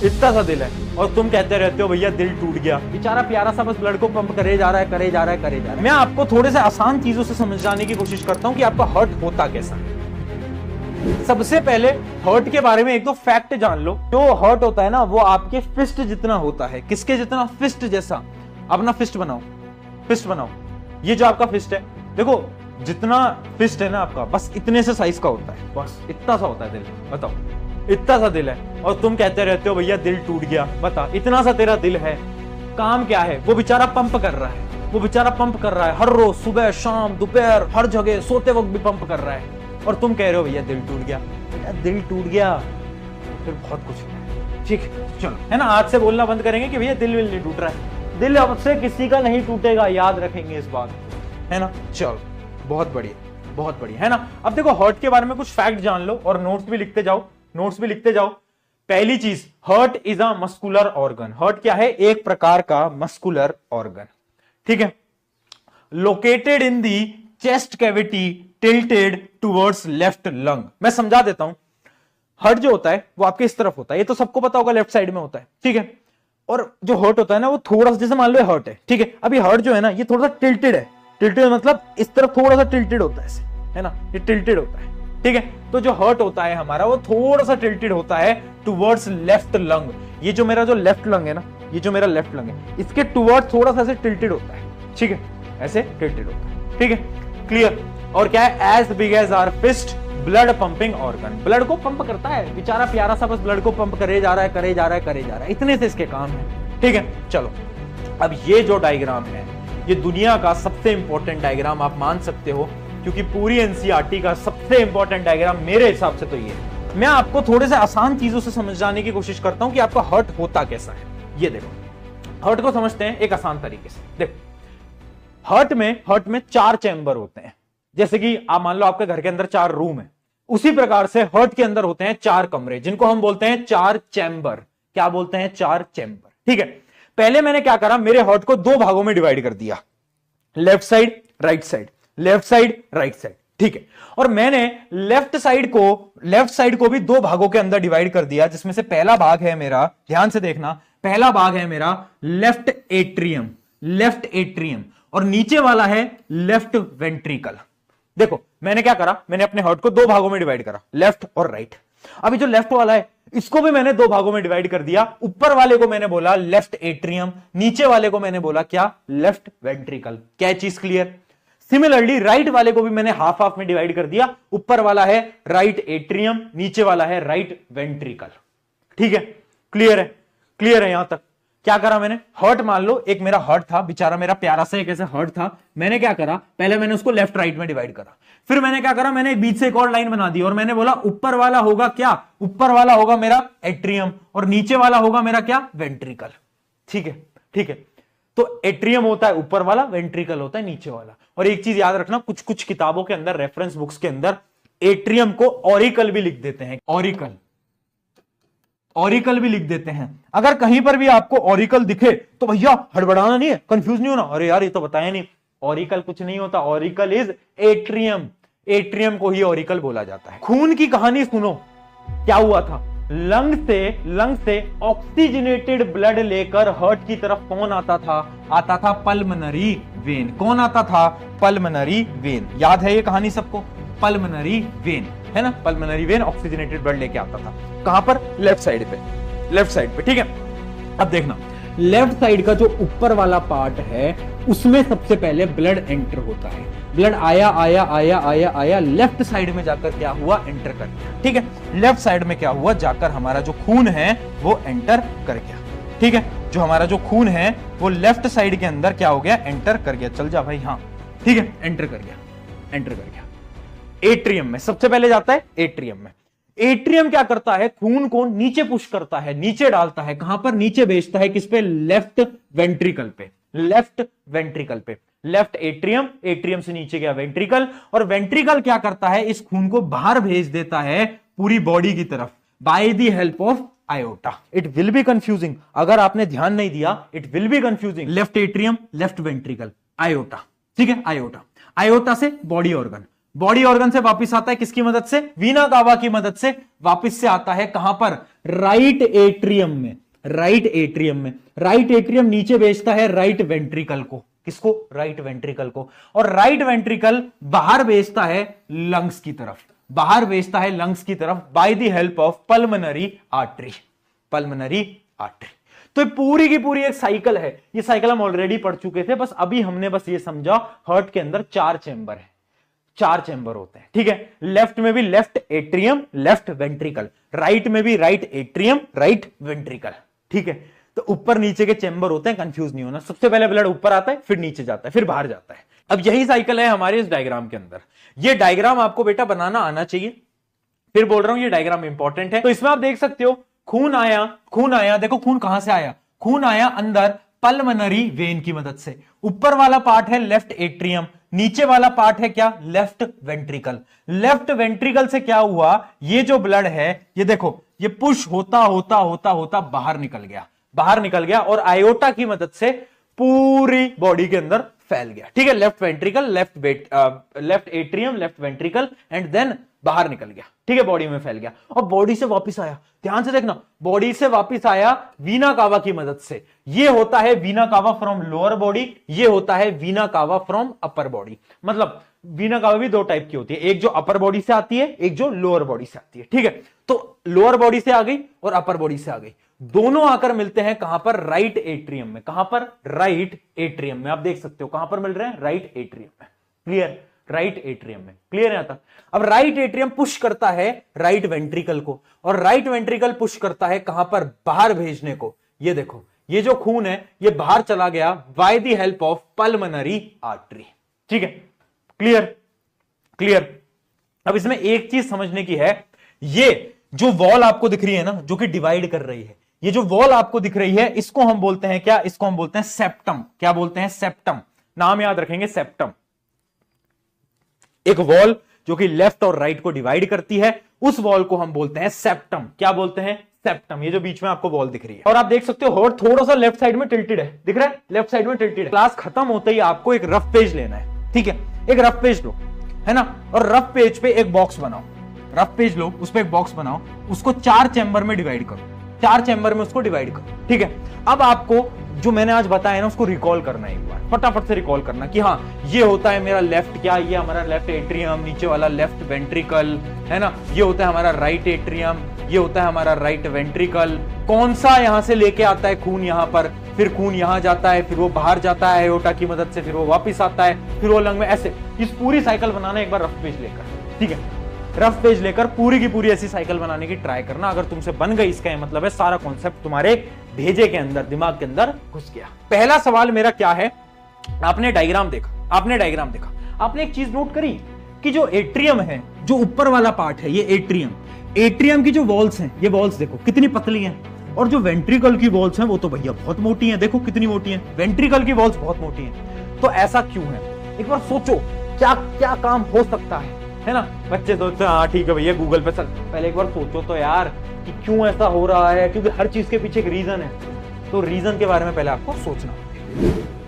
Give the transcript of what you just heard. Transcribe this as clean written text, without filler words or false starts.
इतना सा दिल है और तुम कहते रहते हो भैया दिल टूट गया। बेचारा प्यारा सा बस ब्लड को पंप करे जा रहा है, करे जा रहा है, करे जा रहा है। मैं आपको थोड़े से आसान चीजों से समझाने की कोशिश करता हूं कि आपका हर्ट होता कैसा है। सबसे पहले हर्ट के बारे में एक दो फैक्ट जान लो। जो हर्ट होता है ना वो आपके फिस्ट जितना होता है। किसके जितना? फिस्ट जैसा। अपना फिस्ट बनाओ, फिस्ट बनाओ। ये जो आपका फिस्ट है, देखो जितना फिस्ट है ना आपका, बस इतने से साइज का होता है, बस इतना सा होता है दिल। बताओ, इतना सा दिल है और तुम कहते रहते हो भैया दिल टूट गया। बता, इतना सा तेरा दिल है, काम क्या है? वो बेचारा पंप कर रहा है, वो बेचारा पंप कर रहा है हर रोज, सुबह शाम दोपहर हर जगह, सोते वक्त भी पंप कर रहा है। और तुम कह रहे हो भैया दिल टूट गया। दिल टूट गया फिर बहुत कुछ है, ठीक है? चलो, है ना, आज से बोलना बंद करेंगे कि भैया दिल विल नहीं टूट रहा है। दिल अब से किसी का नहीं टूटेगा, याद रखेंगे इस बात, है ना? चलो, बहुत बढ़िया, बहुत बढ़िया, है ना? अब देखो हर्ट के बारे में कुछ फैक्ट जान लो और नोट्स भी लिखते जाओ, नोट्स भी लिखते जाओ। पहली चीज, heart is a muscular organ. Heart क्या है? एक प्रकार का मस्कुलर ऑर्गन, ठीक है? Located in the chest cavity, tilted towards left lung. मैं समझा देता हूं। हर्ट जो होता है वो आपके इस तरफ होता है, ये तो सबको पता होगा, लेफ्ट साइड में होता है, ठीक है? और जो हर्ट होता है ना वो थोड़ा सा, जैसे मान लो हर्ट है, ठीक है? अभी हर्ट जो है ना ये थोड़ा सा टिल्टेड है। टिल्टेड मतलब इस तरफ थोड़ा सा टिल्टेड होता है ऐसे, है ना? ये टिल्टेड होता है, ठीक है? तो जो हर्ट होता है हमारा वो थोड़ा सा टिल्टेड होता है टुवर्ड्स लेफ्ट लंग। ये जो मेरा जो लेफ्ट लंग है ना, ये जो मेरा लेफ्ट लंग है, इसके टुवर्ड्स थोड़ा सा ऐसे टिल्टेड होता है, ठीक है? ऐसे टिल्टेड होता है, ठीक है? क्लियर? और क्या है? As big as our fist, blood pumping organ. Blood को पंप करता है, बेचारा प्यारा सा बस ब्लड को पंप करे जा रहा है, करे जा रहा है, करे जा रहा है। इतने से इसके काम है, ठीक है? चलो, अब ये जो डायग्राम है ये दुनिया का सबसे इंपॉर्टेंट डायग्राम आप मान सकते हो, क्योंकि पूरी एनसीईआरटी का सबसे इंपॉर्टेंट डायग्राम मेरे हिसाब से तो ये है। मैं आपको थोड़े से आसान चीजों से समझाने की कोशिश करता हूं कि आपका हर्ट होता कैसा है। ये देखो, हर्ट को समझते हैं एक आसान तरीके से। देखो, हर्ट में 4 चैम्बर होते हैं। जैसे कि आप मान लो आपके घर के अंदर 4 रूम है, उसी प्रकार से हर्ट के अंदर होते हैं 4 कमरे, जिनको हम बोलते हैं 4 चैम्बर। क्या बोलते हैं? 4 चैम्बर, ठीक है? पहले मैंने क्या करा, मेरे हर्ट को 2 भागों में डिवाइड कर दिया, left side right side, left side right side, ठीक है? और मैंने लेफ्ट साइड को भी 2 भागों के अंदर डिवाइड कर दिया, जिसमें से पहला भाग है मेरा, ध्यान से देखना, पहला भाग है मेरा लेफ्ट एट्रियम, लेफ्ट एट्रियम, और नीचे वाला है लेफ्ट वेंट्रिकल। देखो मैंने क्या करा, मैंने अपने हार्ट को 2 भागों में डिवाइड करा, लेफ्ट और राइट। अभी जो लेफ्ट वाला है इसको भी मैंने 2 भागों में डिवाइड कर दिया। ऊपर वाले को मैंने बोला लेफ्ट एट्रियम, नीचे वाले को मैंने बोला क्या? Left ventricle. क्या चीज क्लियर? सिमिलरली राइट वाले को भी मैंने हाफ हाफ में डिवाइड कर दिया। ऊपर वाला है राइट एट्रियम, नीचे वाला है राइट वेंट्रिकल, ठीक है? क्लियर है? क्लियर है यहां तक? क्या करा मैंने, हर्ट मान लो एक मेरा हर्ट था, बेचारा मेरा प्यारा सा एक ऐसा हर्ट था। मैंने क्या करा, पहले मैंने उसको लेफ्ट राइट में डिवाइड करा, फिर मैंने क्या करा, मैंने बीच से एक और लाइन बना दी और मैंने बोला ऊपर वाला होगा क्या? ऊपर वाला होगा मेरा एट्रियम और नीचे वाला होगा मेरा क्या? वेंट्रिकल, ठीक है? ठीक है, तो एट्रियम होता है ऊपर वाला, वेंट्रिकल होता है नीचे वाला। और एक चीज याद रखना, कुछ कुछ किताबों के अंदर, रेफरेंस बुक्स के अंदर एट्रियम को ऑरिकल भी लिख देते हैं, ऑरिकल, ऑरिकल भी लिख देते हैं। अगर कहीं पर भी आपको ऑरिकल दिखे तो भैया हड़बड़ाना नहीं है, कंफ्यूज नहीं होना, अरे यार ये तो बताया नहीं, ऑरिकल कुछ नहीं होता, ऑरिकल इज एट्रियम, एट्रियम को ही ऑरिकल बोला जाता है। खून की कहानी सुनो, क्या हुआ था, लंग से ऑक्सीजनेटेड ब्लड लेकर हार्ट की तरफ कौन आता था? आता था पल्मनरी वेन। कौन आता था? Pulmonary when. याद है ये कहानी सबको? पल्मनरी वेन, है ना? पल्मनरी वेन ऑक्सीजनेटेड ब्लड लेके आता था। कहां पर? लेफ्ट साइड पे, लेफ्ट साइड पे, ठीक है? अब देखना, लेफ्ट साइड का जो ऊपर वाला पार्ट है उसमें सबसे पहले ब्लड एंटर होता है। ब्लड आया आया आया आया आया, लेफ्ट साइड में जाकर क्या हुआ? एंटर कर गया, ठीक है? लेफ्ट साइड में क्या हुआ? जाकर हमारा जो खून है वो एंटर कर गया, ठीक है? जो हमारा जो खून है वो लेफ्ट साइड के अंदर क्या हो गया? एंटर कर गया। चल जा भाई, हाँ ठीक है, एंटर कर गया, एंटर कर गया। एट्रियम में सबसे पहले जाता है, एट्रियम में। एट्रियम क्या करता है? खून को नीचे पुश करता है, नीचे डालता है। कहां पर? नीचे भेजता है, किस पे? लेफ्ट वेंट्रिकल पे, लेफ्ट वेंट्रिकल पे। लेफ्ट एट्रियम, एट्रियम से नीचे गया वेंट्रिकल, और वेंट्रिकल क्या करता है? इस खून को बाहर भेज देता है पूरी बॉडी की तरफ by the help of iota. It will be confusing, अगर आपने ध्यान नहीं दिया, it will be confusing. Left atrium, left ventricle, iota, ठीक है? आयोटा, आयोटा से बॉडी ऑर्गन, बॉडी ऑर्गन से वापस आता है किसकी मदद से? वीना कावा की मदद से वापस से आता है कहां पर? राइट एट्रियम में। राइट एट्रियम में। राइट एट्रियम नीचे भेजता है राइट वेंट्रिकल को। किसको? राइट वेंट्रिकल को। और राइट वेंट्रिकल बाहर भेजता है लंग्स की तरफ। बाहर भेजता है लंग्स की तरफ by the help of pulmonary artery. Pulmonary artery. तो पूरी की पूरी एक साइकिल है। ये साइकिल हम ऑलरेडी पढ़ चुके थे, बस अभी हमने बस ये समझा हार्ट के अंदर 4 चेंबर है। 4 चेंबर होते हैं, ठीक है। लेफ्ट में भी left atrium, left ventricle. Right में भी राइट एट्रियम, राइट वेंट्रिकल, ठीक है। तो ऊपर नीचे के चेंबर होते हैं, कंफ्यूज नहीं होना। सबसे पहले ब्लड ऊपर आता है, फिर नीचे जाता है, फिर बाहर जाता है। अब यही साइकिल है हमारे इस डायग्राम के अंदर। ये डायग्राम आपको बेटा बनाना आना चाहिए। फिर बोल रहा हूं ये डायग्राम इंपॉर्टेंट है। तो इसमें आप देख सकते हो खून आया, खून आया। देखो खून कहां से आया? खून आया अंदर पल्मोनरी वेन की मदद से। ऊपर वाला पार्ट है लेफ्ट एट्रियम, नीचे वाला पार्ट है क्या? Left ventricle. लेफ्ट वेंट्रिकल से क्या हुआ? ये जो ब्लड है ये देखो, ये पुश होता होता होता होता बाहर निकल गया। बाहर निकल गया और आयोटा की मदद से पूरी बॉडी के अंदर फैल गया, ठीक है। Left ventricle, left atrium, left ventricle and then बाहर निकल गया, ठीक है। बॉडी में फैल गया और बॉडी से वापस आया। ध्यान से देखना, बॉडी से वापस आया वीना कावा की मदद से। ये होता है वीना कावा फ्रॉम लोअर बॉडी, ये होता है वीना कावा फ्रॉम अपर बॉडी। मतलब वीना कावा भी 2 टाइप की होती है, एक जो अपर बॉडी से आती है, एक जो लोअर बॉडी से आती है, ठीक है। तो लोअर बॉडी से आ गई और अपर बॉडी से आ गई, दोनों आकर मिलते हैं कहां पर? राइट एट्रियम में। कहां पर? राइट एट्रियम में। आप देख सकते हो कहां पर मिल रहे हैं? राइट एट्रियम में। क्लियर? राइट एट्रियम में। क्लियर है? तक अब राइट एट्रियम पुश करता है राइट वेंट्रिकल को, और राइट वेंट्रिकल पुश करता है कहां पर? बाहर भेजने को। ये देखो, ये जो खून है ये बाहर चला गया by the help of pulmonary artery, ठीक है। क्लियर? क्लियर? अब इसमें एक चीज समझने की है, ये जो वॉल आपको दिख रही है ना, जो कि डिवाइड कर रही है, ये जो वॉल आपको दिख रही है इसको हम बोलते हैं क्या? इसको हम बोलते हैं सेप्टम। क्या बोलते हैं? सेप्टम। नाम याद रखेंगे, सेप्टम। एक वॉल जो कि लेफ्ट और राइट को डिवाइड करती है, उस वॉल को हम बोलते हैं सेप्टम। क्या बोलते हैं? सेप्टम। ये जो बीच में आपको वॉल दिख रही है, और आप देख सकते हो हार्ट थोड़ा सा लेफ्ट साइड में टिल्टेड है, दिख रहा है? लेफ्ट साइड में टिल्टेड है। क्लास खत्म होते ही आपको एक रफ पेज लेना है, ठीक है। एक रफ पेज लो, है ना, और रफ पेज पे एक बॉक्स बनाओ। रफ पेज लो, उस पे एक बॉक्स बनाओ, उसको 4 चैम्बर में डिवाइड करो। 4 चैम्बर में उसको डिवाइड करो, ठीक है। अब आपको जो मैंने आज बताया ना उसको रिकॉल करना है, एक बार फटाफट से रिकॉल करना कि हाँ ये होता है मेरा लेफ्ट, क्या ये हमारा लेफ्ट एट्रियम, नीचे वाला लेफ्ट वेंट्रिकल, है ना, ये होता है हमारा राइट एट्रियम, ये होता है हमारा राइट वेंट्रिकल। कौन सा यहां से लेके आता है खून यहां पर, फिर खून यहां जाता है, फिर वो बाहर जाता है आयोटा की मदद से, फिर वो वापस आता है, फिर वो लंग में। ऐसे इस पूरी साइकिल बनाना एक बार रफ पेज लेकर, ठीक है। रफ पेज लेकर पूरी की पूरी ऐसी साइकिल बनाने की ट्राई करना। अगर तुमसे बन गई, इसका मतलब है सारा कॉन्सेप्ट तुम्हारे भेजे के अंदर, दिमाग के अंदर घुस गया। पहला सवाल मेरा क्या है, आपने डायग्राम देखा, आपने डायग्राम देखा, आपने एक चीज नोट करी कि जो एट्रियम है, जो ऊपर वाला पार्ट है, ये एट्रियम, एट्रियम की जो वॉल्स हैं, ये वॉल्स देखो कितनी पतली हैं, और जो वेंट्रिकल की वॉल्स हैं वो तो भैया बहुत मोटी हैं। देखो कितनी मोटी हैं, वेंट्रिकल की वॉल्स बहुत मोटी हैं। तो ऐसा क्यों है? एक बार सोचो क्या क्या काम हो सकता है ना। बच्चे सोचते हैं हाँ ठीक है भैया गूगल पे सर्च, पहले एक बार सोचो तो यार कि क्यों ऐसा हो रहा है, क्योंकि हर चीज के पीछे एक रीजन है। तो रीजन के बारे में पहले आपको सोचना होगा।